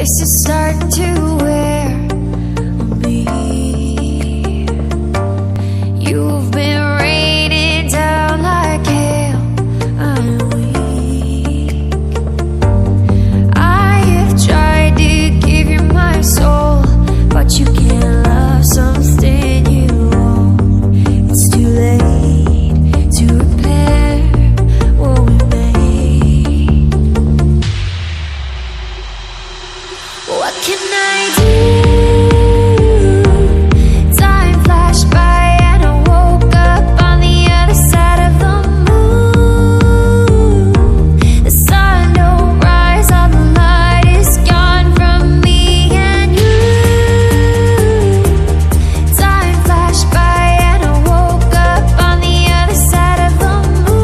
faces start to wear on me. You've been raining down like hail. I'm weak. I have tried to give you my soul, but you can't love something you own. It's too late to repair what we made. What can I do? Time flashed by and I woke up on the other side of the moon. The sun don't rise, all the light is gone from me and you. Time flashed by and I woke up on the other side of the moon.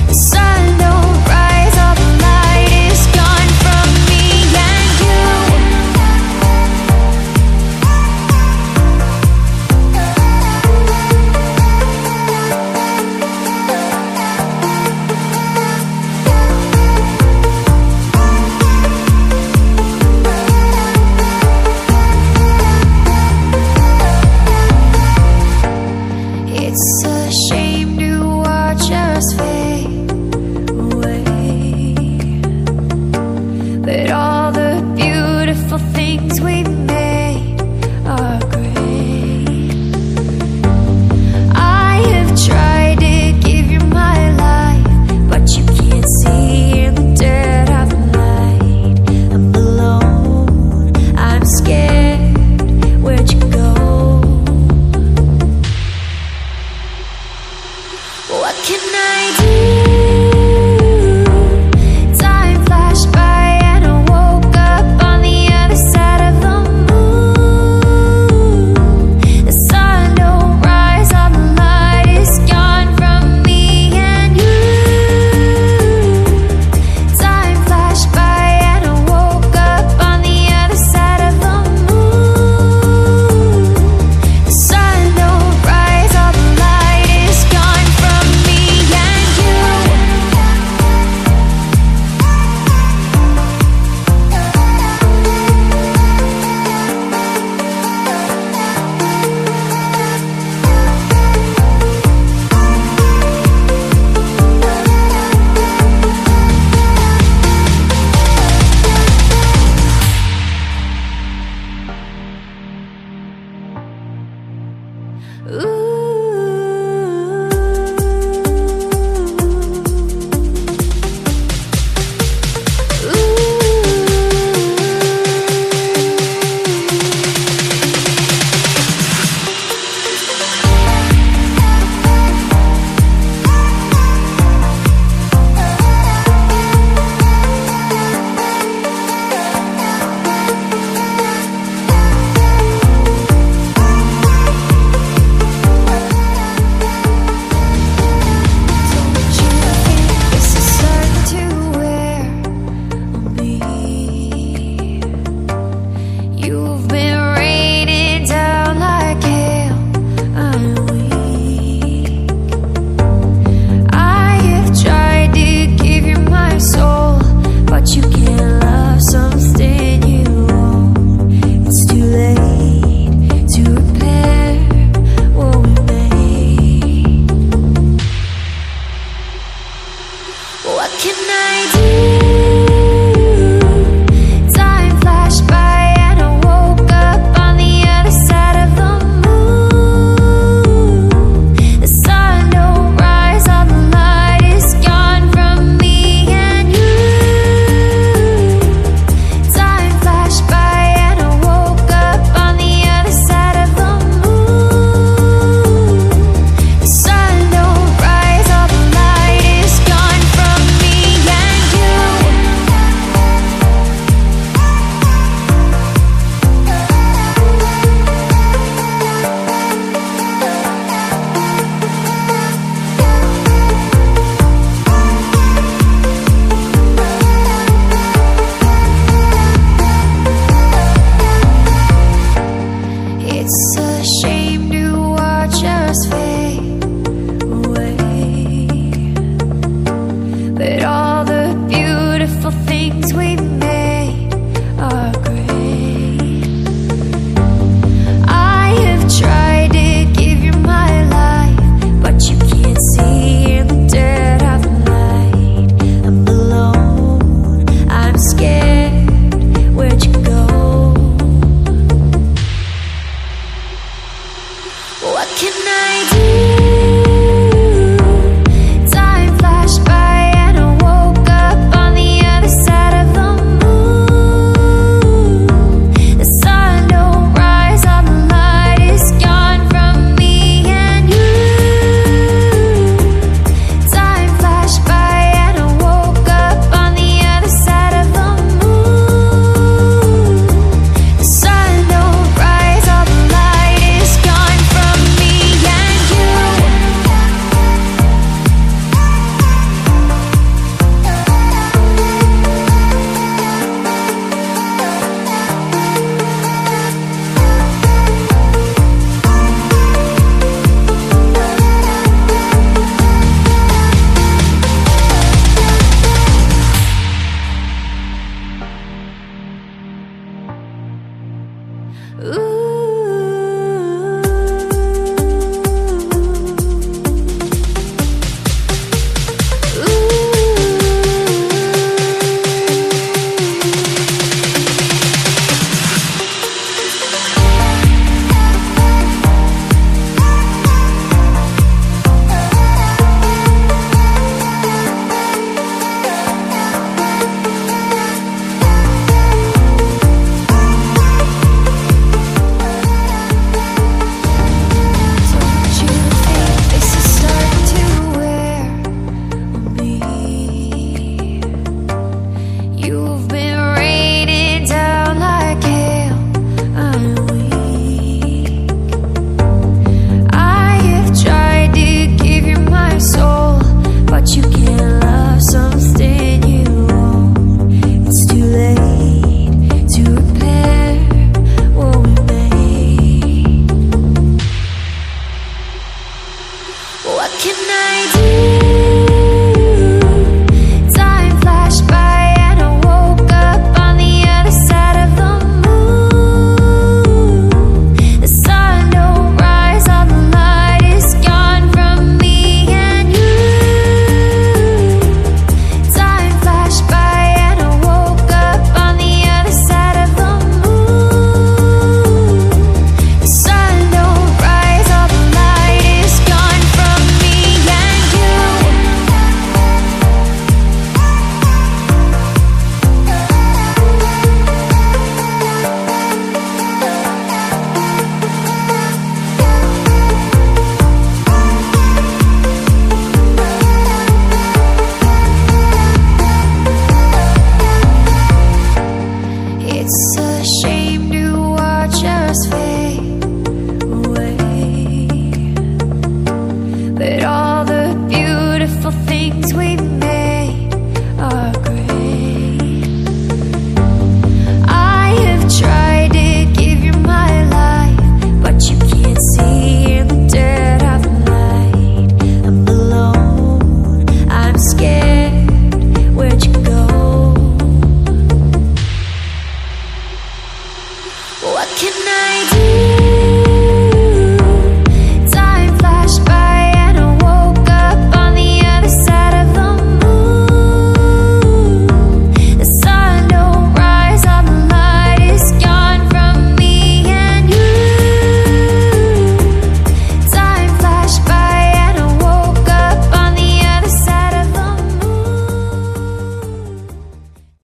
The sun don't rise, all the light is gone from me and you. It's a shame to watch us fade away, but all the beautiful things we made are great. I have tried to give you my life, but you can't see in the dead of the night. I'm alone, I'm scared, where'd you go? What can I do? Time flashed by and I woke up on the other side of the moon. The sun don't rise, all the light is gone from me and you. Time flashed by and I woke up on the other side of the moon. The sun don't rise, all the light is gone from me and you. You've been raining down like hail. I'm weak. I have tried to give you my soul, but you can't love something you own. It's too late to repair what we made. What can I do?